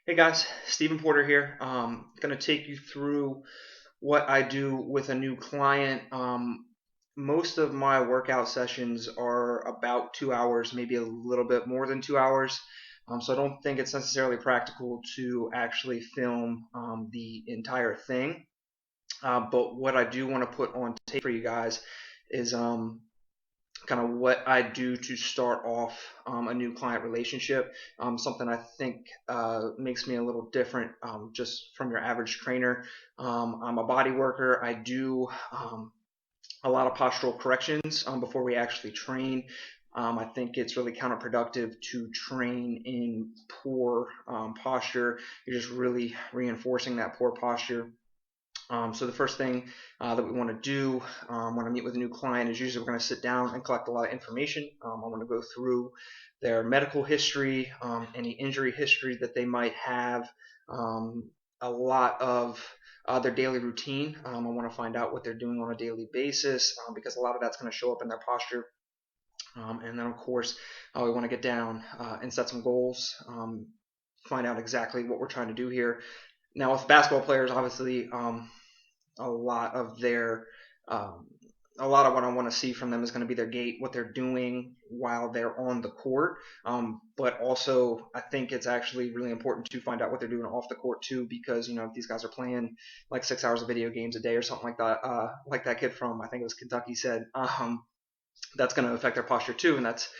Hey guys, Stephen Porter here. Going to take you through what I do with a new client. Most of my workout sessions are about 2 hours, maybe a little bit more than 2 hours. So I don't think it's necessarily practical to actually film the entire thing. But what I do want to put on tape for you guys is kind of what I do to start off a new client relationship. Something I think makes me a little different just from your average trainer. I'm a body worker. I do a lot of postural corrections before we actually train. I think it's really counterproductive to train in poor posture. You're just really reinforcing that poor posture. So the first thing that we want to do when I meet with a new client is usually we're going to sit down and collect a lot of information. I want to go through their medical history, any injury history that they might have, a lot of their daily routine. I want to find out what they're doing on a daily basis because a lot of that's going to show up in their posture. And then, of course, we want to get down and set some goals, find out exactly what we're trying to do here. Now, with basketball players, obviously, a lot of their a lot of what I want to see from them is going to be their gait, what they're doing while they're on the court. But also, I think it's actually really important to find out what they're doing off the court too, because if these guys are playing like 6 hours of video games a day or something like that kid from I think it was Kentucky said, that's going to affect their posture too, and that's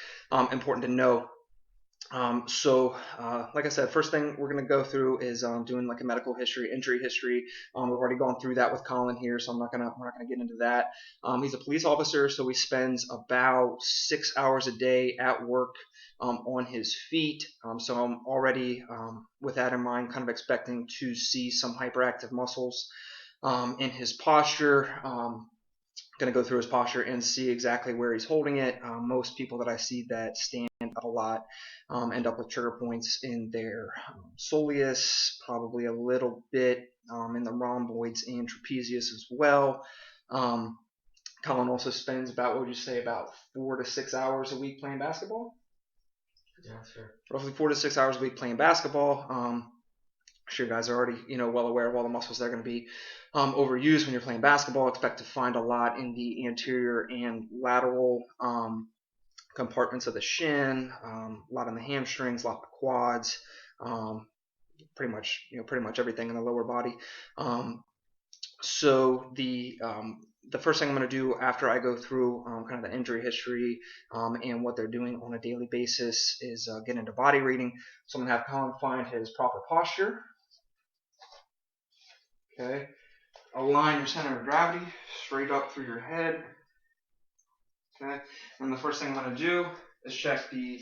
important to know. Like I said, first thing we're going to go through is doing like a medical history, injury history. We've already gone through that with Colin here, so we're not gonna get into that. He's a police officer, so he spends about 6 hours a day at work on his feet. So I'm already, with that in mind, kind of expecting to see some hyperactive muscles in his posture. Going to go through his posture and see exactly where he's holding it. Most people that I see that stand up a lot end up with trigger points in their soleus, probably a little bit in the rhomboids and trapezius as well. Colin also spends about, what would you say, about 4 to 6 hours a week playing basketball? Yeah, sure. Roughly 4 to 6 hours a week playing basketball. I'm sure you guys are already, well aware of all the muscles that are going to be overused when you're playing basketball. Expect to find a lot in the anterior and lateral compartments of the shin, a lot in the hamstrings, a lot in the quads, pretty much everything in the lower body. So the first thing I'm going to do after I go through kind of the injury history and what they're doing on a daily basis is get into body reading. So I'm going to have Colin find his proper posture. Okay. Align your center of gravity straight up through your head. Okay. And the first thing I'm going to do is check the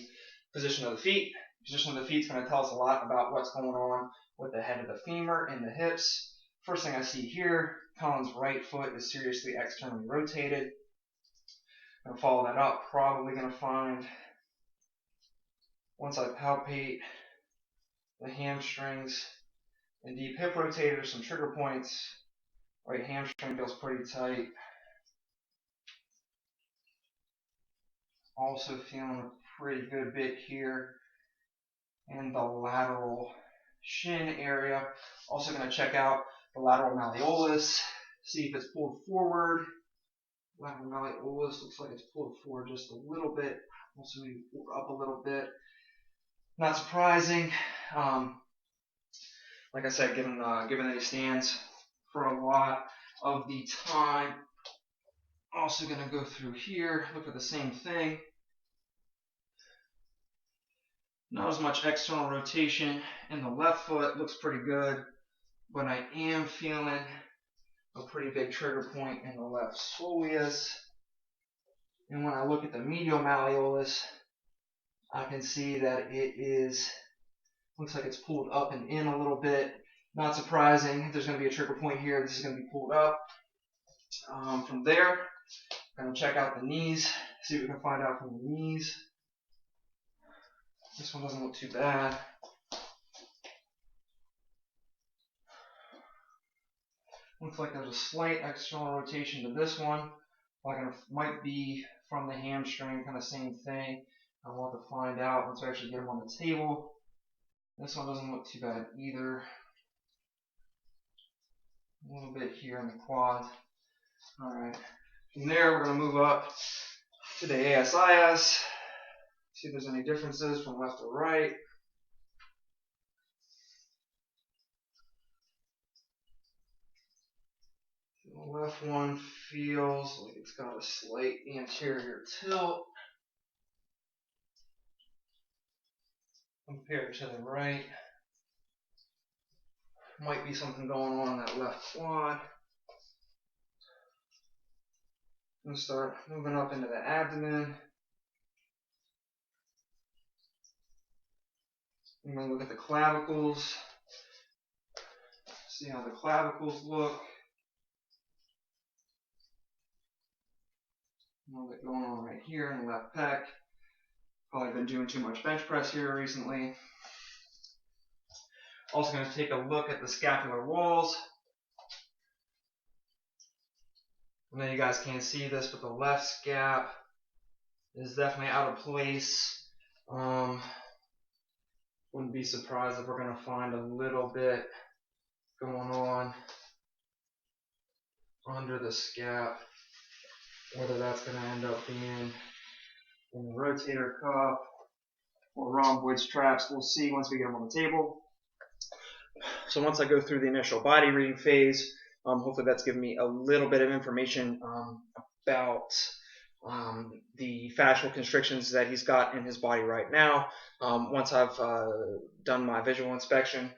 position of the feet. The position of the feet is going to tell us a lot about what's going on with the head of the femur and the hips. First thing I see here, Colin's right foot is seriously externally rotated. I'm going to follow that up. Probably going to find, once I palpate the hamstrings and deep hip rotator, some trigger points. Right hamstring feels pretty tight. Also feeling a pretty good bit here in the lateral shin area. Also going to check out the lateral malleolus, see if it's pulled forward. Lateral malleolus looks like it's pulled forward just a little bit. Also maybe pulled up a little bit. Not surprising. Like I said, given that he stands for a lot of the time. Also going to go through here, look at the same thing. Not as much external rotation in the left foot, looks pretty good, but I am feeling a pretty big trigger point in the left soleus. And when I look at the medial malleolus, I can see that looks like it's pulled up and in a little bit. Not surprising, if there's going to be a trigger point here, this is going to be pulled up. From there, I'm going to check out the knees, see what we can find out from the knees. This one doesn't look too bad. Looks like there's a slight external rotation to this one. Like it might be from the hamstring, kind of same thing. I want to find out once I actually get them on the table. This one doesn't look too bad either. A little bit here in the quad. Alright. From there, we're going to move up to the ASIS. See if there's any differences from left to right. The left one feels like it's got a slight anterior tilt compared to the right. Might be something going on in that left quad. I'm going to start moving up into the abdomen. I'm going to look at the clavicles. See how the clavicles look. A little bit going on right here in the left pec. Probably been doing too much bench press here recently. Also going to take a look at the scapular walls. I know you guys can't see this, but the left scap is definitely out of place. Wouldn't be surprised if we're going to find a little bit going on under the scap. Whether that's going to end up being in the rotator cuff or rhomboid traps, we'll see once we get them on the table. So once I go through the initial body reading phase, hopefully that's given me a little bit of information about the fascial constrictions that he's got in his body right now. Once I've done my visual inspection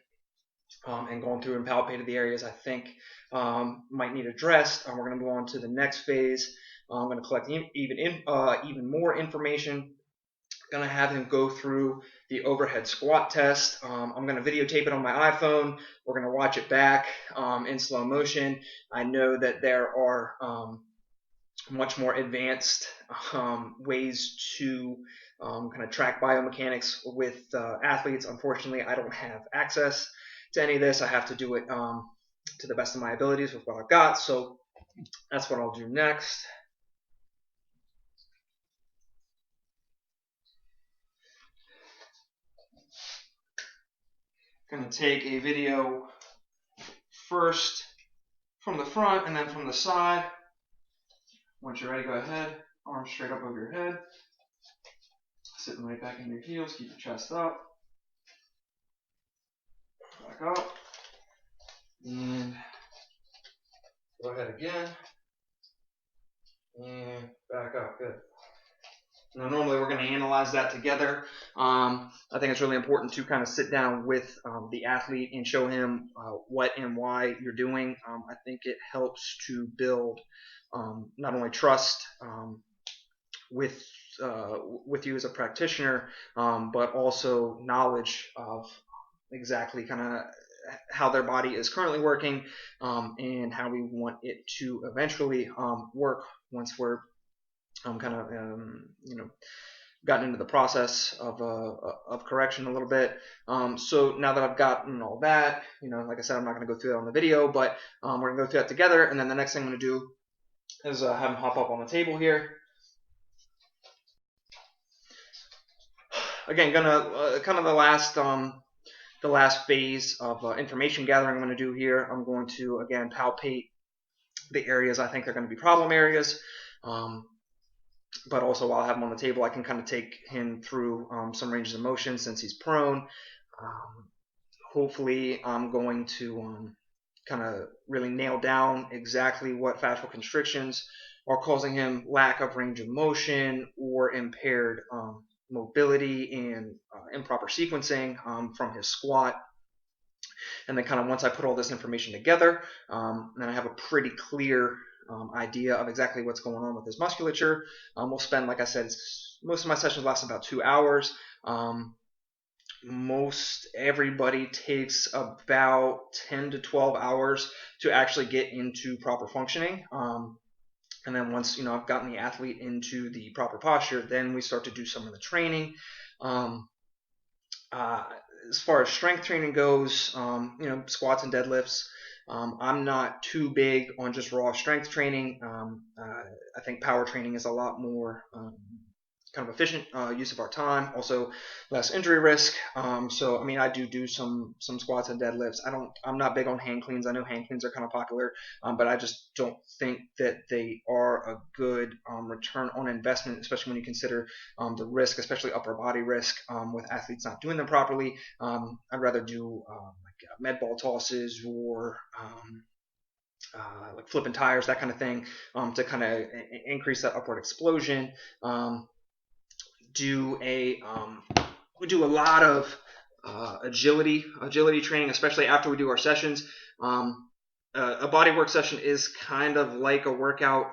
and gone through and palpated the areas I think might need addressed, we're going to move on to the next phase. I'm going to collect even more information. Going to have him go through the overhead squat test. I'm going to videotape it on my iPhone. We're going to watch it back in slow motion. I know that there are much more advanced ways to kind of track biomechanics with athletes. Unfortunately, I don't have access to any of this. I have to do it to the best of my abilities with what I've got. So that's what I'll do next. Going to take a video first from the front and then from the side. Once you're ready, go ahead. Arms straight up over your head. Sitting right back in your heels. Keep your chest up. Back up. And go ahead again. And back up. Good. Now, normally we're going to analyze that together. I think it's really important to kind of sit down with the athlete and show him what and why you're doing. I think it helps to build not only trust with you as a practitioner, but also knowledge of exactly kind of how their body is currently working and how we want it to eventually work once we're kind of gotten into the process of correction a little bit. So now that I've gotten all that, like I said, I'm not going to go through that on the video, but we're going to go through that together. And then the next thing I'm going to do is have him hop up on the table here. Again, gonna kind of the last phase of information gathering I'm going to do here. I'm going to again palpate the areas I think are going to be problem areas. But also while I have him on the table, I can kind of take him through some ranges of motion since he's prone. Hopefully I'm going to kind of really nail down exactly what fascial constrictions are causing him lack of range of motion or impaired mobility and improper sequencing from his squat. And then kind of once I put all this information together, then I have a pretty clear idea of exactly what's going on with his musculature. We'll spend, like I said, most of my sessions last about 2 hours. Most everybody takes about 10 to 12 hours to actually get into proper functioning. And then once I've gotten the athlete into the proper posture, then we start to do some of the training. As far as strength training goes, squats and deadlifts. I'm not too big on just raw strength training. I think power training is a lot more kind of efficient use of our time. Also, less injury risk. So I mean, I do some squats and deadlifts. I'm not big on hand cleans. I know hand cleans are kind of popular, but I just don't think that they are a good return on investment, especially when you consider the risk, especially upper body risk with athletes not doing them properly. I'd rather do like med ball tosses or like flipping tires, that kind of thing, to kind of increase that upward explosion. We do a lot of agility training, especially after we do our sessions. A bodywork session is kind of like a workout.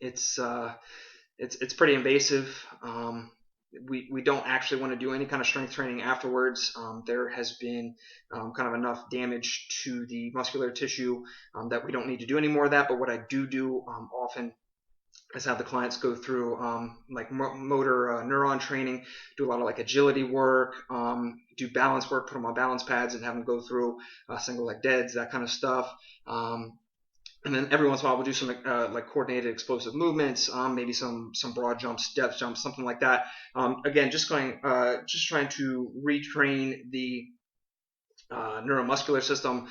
It's pretty invasive. We don't actually want to do any kind of strength training afterwards. There has been kind of enough damage to the muscular tissue that we don't need to do any more of that. But what I do often is have the clients go through like motor neuron training, do a lot of like agility work, do balance work, put them on balance pads and have them go through single leg deads, that kind of stuff. And then every once in a while we'll do some like coordinated explosive movements, maybe some broad jumps, depth jumps, something like that. Again, just trying to retrain the neuromuscular system,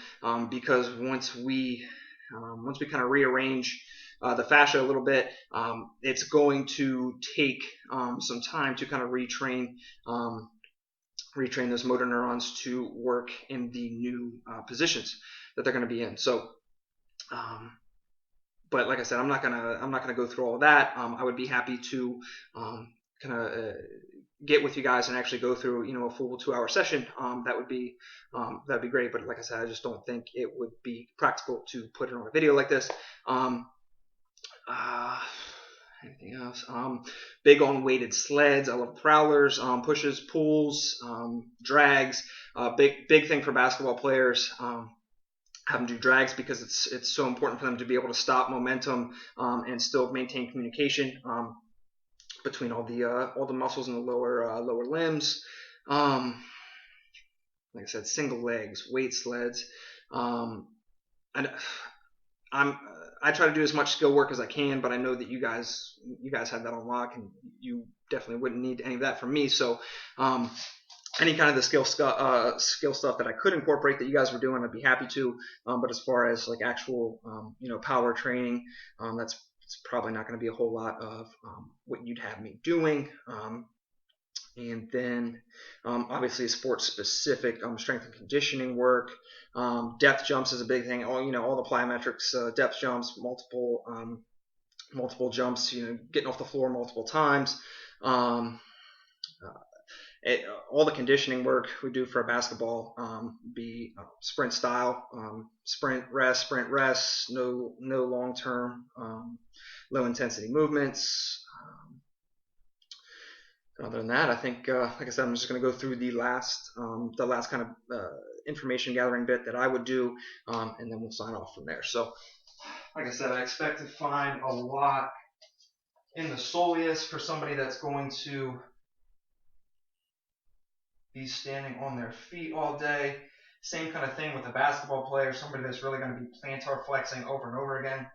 because once we kind of rearrange the fascia a little bit, it's going to take some time to kind of retrain those motor neurons to work in the new positions that they're going to be in. So, but like I said, I'm not gonna go through all of that. I would be happy to kind of get with you guys and actually go through a full 2-hour session. That'd be great. But like I said, I just don't think it would be practical to put it on a video like this. Anything else? Big on weighted sleds. I love prowlers, pushes, pulls, drags. Big thing for basketball players. Have them do drags because it's so important for them to be able to stop momentum and still maintain communication between all the muscles in the lower limbs. Like I said, single legs, weight sleds. And I try to do as much skill work as I can, but I know that you guys have that on lock, and you definitely wouldn't need any of that from me. So any kind of the skill stuff that I could incorporate that you guys were doing, I'd be happy to. But as far as like actual power training, that's probably not going to be a whole lot of what you'd have me doing. And then obviously sports specific strength and conditioning work. Depth jumps is a big thing. All the plyometrics, depth jumps, multiple jumps, getting off the floor multiple times. All the conditioning work we do for a basketball be sprint style, sprint rest, no long term, low intensity movements. Other than that, I think, like I said, I'm just going to go through the last kind of information gathering bit that I would do, and then we'll sign off from there. So, like I said, I expect to find a lot in the soleus for somebody that's going to be standing on their feet all day. Same kind of thing with a basketball player, somebody that's really going to be plantar flexing over and over again.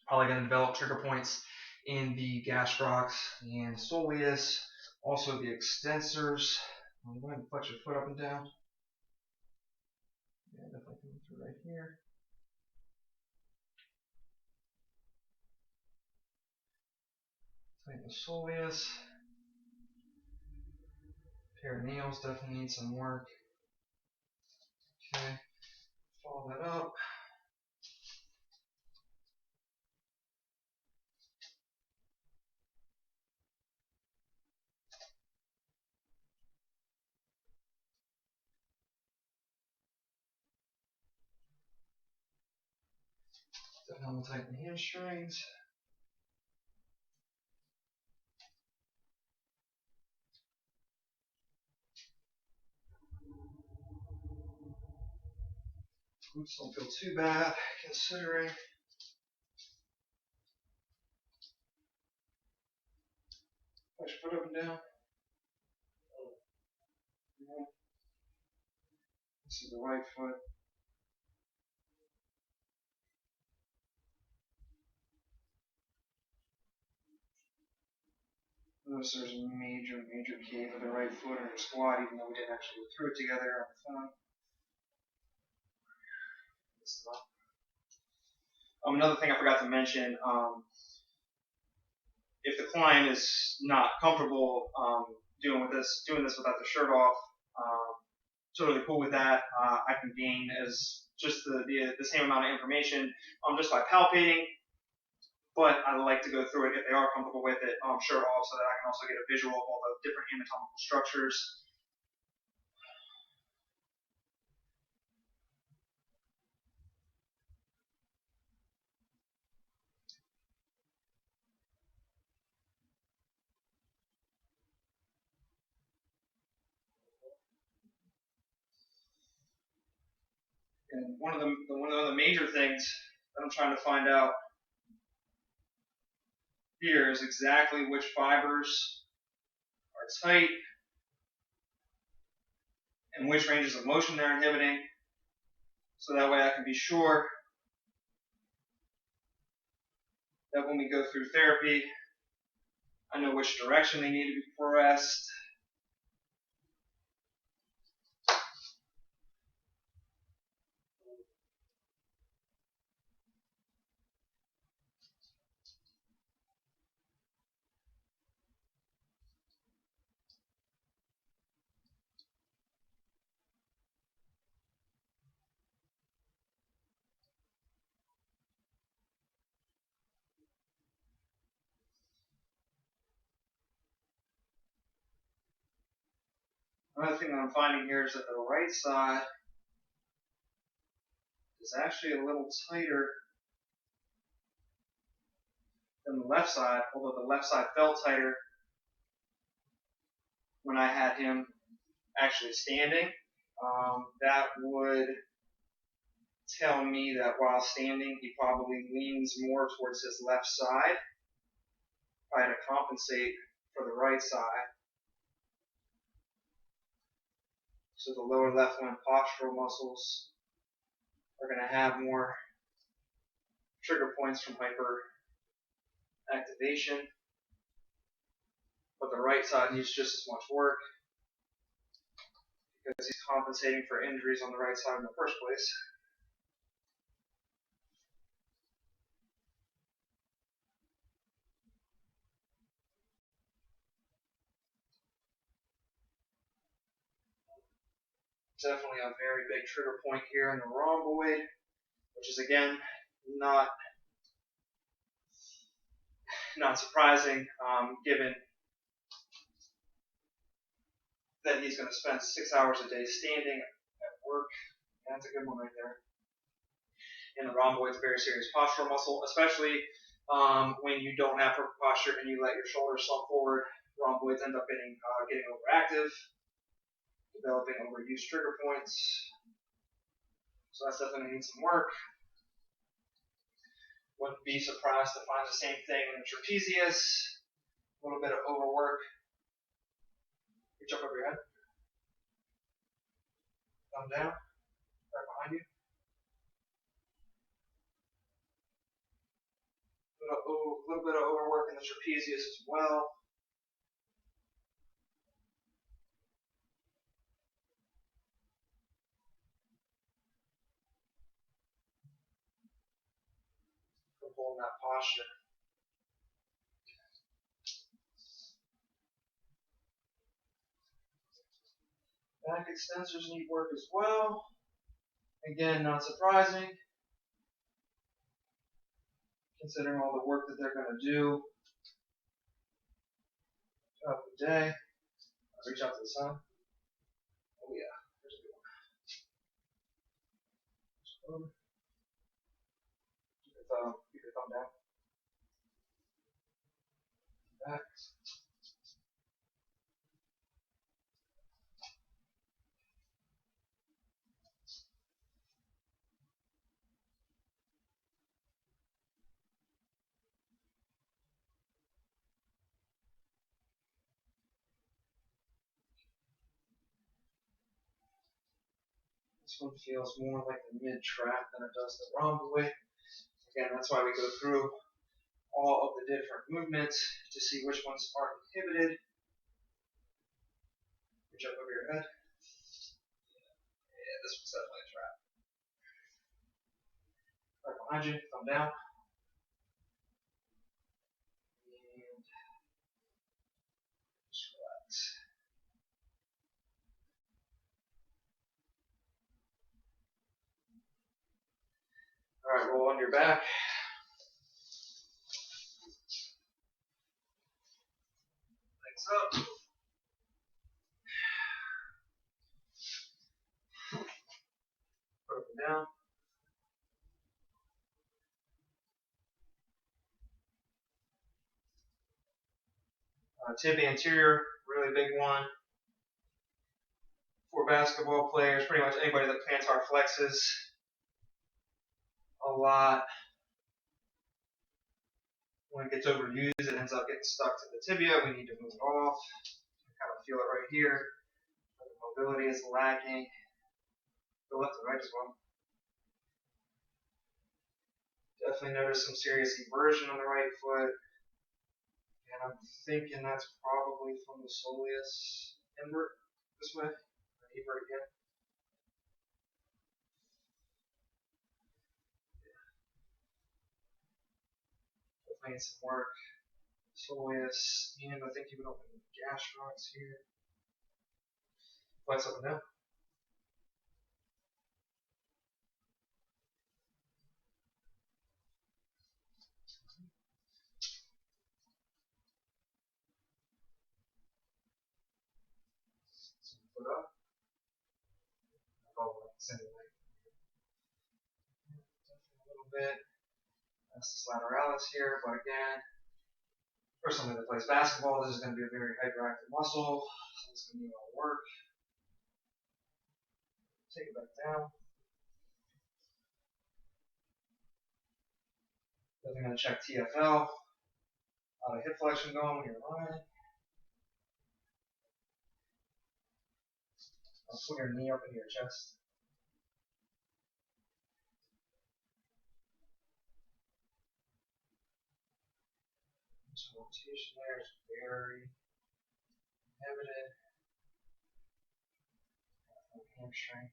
Probably going to develop trigger points in the gastrocs and soleus. Also the extensors. I'm going to flex your foot up and down. Yeah, definitely coming through right here. Tighten the soleus. Perineals definitely need some work. Okay, follow that up. Definitely tighten the hamstrings. Glutes don't feel too bad considering. Push foot up and down. This is the right foot. Notice there's a major cave of the right foot in her squat, even though we didn't actually go through it together on the phone. Another thing I forgot to mention, if the client is not comfortable doing this without the shirt off, totally cool with that. I can gain as just the same amount of information just by palpating, but I like to go through it if they are comfortable with it, shirt off, so that I can also get a visual of all the different anatomical structures. And one of the major things that I'm trying to find out here is exactly which fibers are tight and which ranges of motion they're inhibiting, so that way I can be sure that when we go through therapy, I know which direction they need to be pressed. Another thing that I'm finding here is that the right side is actually a little tighter than the left side, although the left side felt tighter when I had him actually standing. That would tell me that while standing, he probably leans more towards his left side. I had to compensate for the right side. So the lower left limb postural muscles are going to have more trigger points from hyperactivation, but the right side needs just as much work because he's compensating for injuries on the right side in the first place. Definitely a very big trigger point here in the rhomboid, which is again not surprising given that he's going to spend 6 hours a day standing at work. That's a good one right there. And the rhomboid is a very serious postural muscle, especially when you don't have proper posture and you let your shoulders slump forward. Rhomboids end up getting overactive, developing overuse trigger points. So that's definitely needs some work. Wouldn't be surprised to find the same thing in the trapezius. A little bit of overwork. Reach up over your head. Thumb down. Right behind you. A little bit of overwork in the trapezius as well. For holding that posture. Back extensors need work as well. Again, not surprising, considering all the work that they're going to do throughout the day. Reach out to the sun. Oh yeah, there's a good one. Keep your thumb down. Back. This one feels more like the mid-trap than it does the rhomboid. Again, that's why we go through all of the different movements to see which ones are inhibited. Reach up over your head. Yeah, this one's definitely a trap. Right behind you, thumb down. And just relax. Alright, roll on your back. Legs up. Put them down. Tibia anterior, really big one. For basketball players, pretty much anybody that plantar flexes a lot. When it gets overused, it ends up getting stuck to the tibia. We need to move it off. I kind of feel it right here. The mobility is lacking. Go left and right as well. Definitely notice some serious eversion on the right foot. And I'm thinking that's probably from the soleus invert this way. Invert again. Definitely need some work. Soleus, and I think you can open the gastrocs here. Flex up and down. Foot up. Send it like a little bit. That's the lateralis here, but again, for somebody that plays basketball, this is going to be a very hyperactive muscle, so it's going to need a lot of work. Take it back down. Then I'm going to check TFL. How the hip flexion going when you're running. Put your knee up into your chest. This rotation there is very inhibited. Hamstring.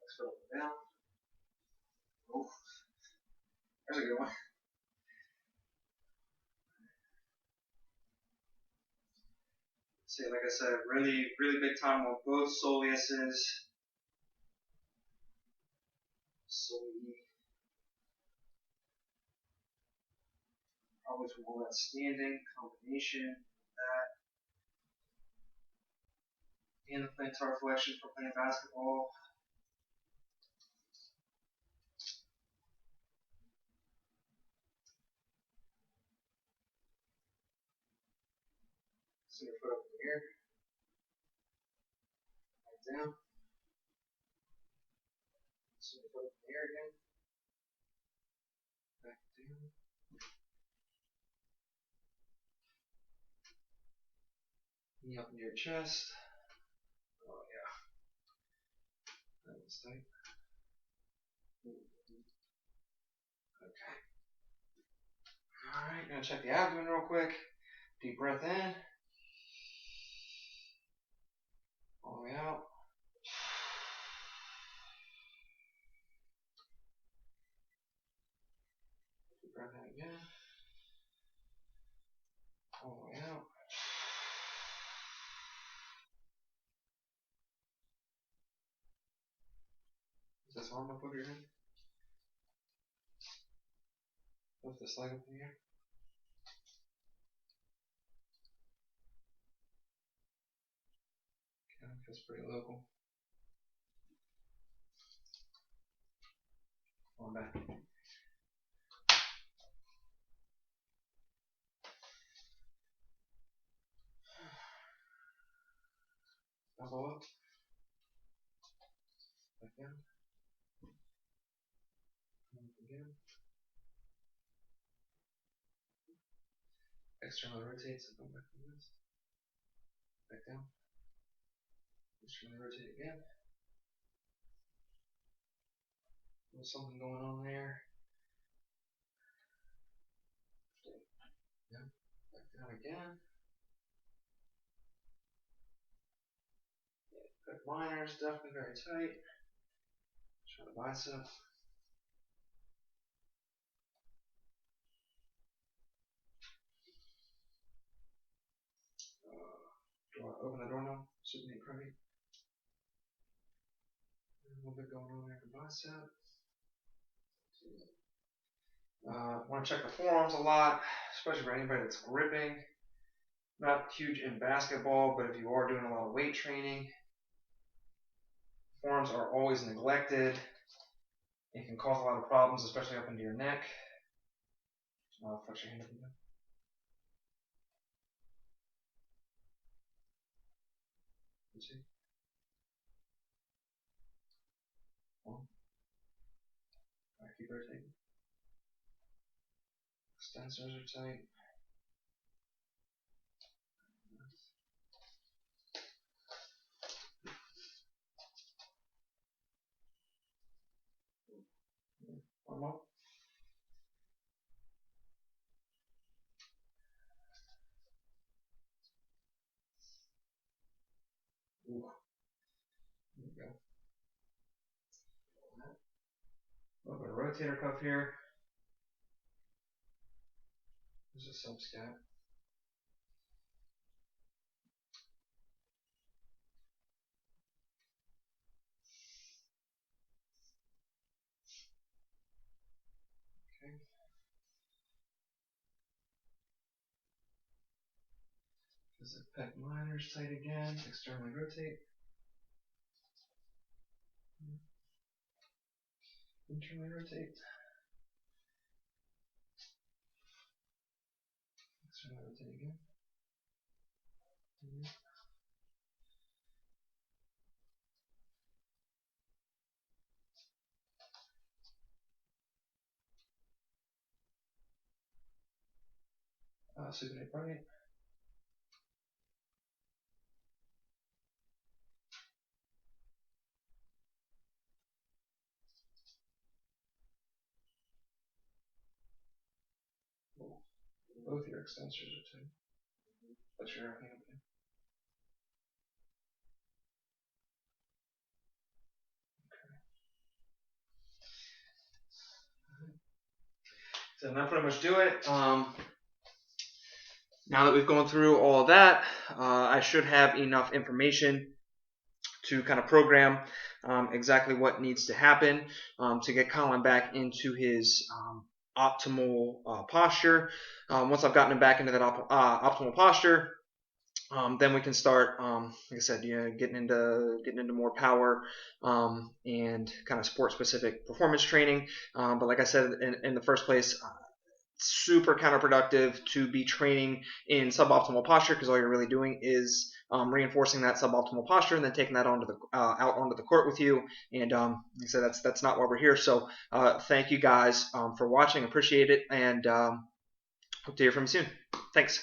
Let's go up and down. Oh, there's a good one. See, like I said, really big time on both soleuses. Probably from all that standing, combination, that, and the plantar flexion for playing basketball. So your foot up in the air, back down. So your foot up in the air again, back down. Knee up into your chest. Oh yeah, that was tight. Okay. All right, gonna check the abdomen real quick. Deep breath in. All the way out. Deep breath in again. All the way out. Is this arm up over your head? Lift this leg up in the air. Okay, feels pretty local. On back. Elbow up. Back down. Come up again. Externally rotate, so come back to this. Back down. Externally rotate again. There's something going on there. Yeah, back down again. Good miners, definitely very tight. Try the bicep. Do I open the door now? Super neat crummy. A little bit going on there for bicep. Want to check the forearms a lot, especially for anybody that's gripping. Not huge in basketball, but if you are doing a lot of weight training, forearms are always neglected. It can cause a lot of problems, especially up into your neck. Flex your hand up again. Let's see. One. Alright, keep rotating. Extensors are tight. One more. Ooh. There we go. A little bit of rotator cuff here. There's a subscap. Okay. There's the pec minors tight again. Externally rotate. Internally rotate. Externally rotate again. Supinate right. Both your extensors are tight. Put your hand up again. So that pretty much do it. Now that we've gone through all of that, I should have enough information to kind of program exactly what needs to happen to get Colin back into his optimal posture. Once I've gotten him back into that optimal posture, then we can start, like I said, getting into more power and kind of sport-specific performance training. But like I said in the first place, super counterproductive to be training in suboptimal posture because all you're really doing is reinforcing that suboptimal posture and then taking that onto the out onto the court with you. And like I said, that's not why we're here. So thank you guys for watching. Appreciate it, and hope to hear from you soon. Thanks.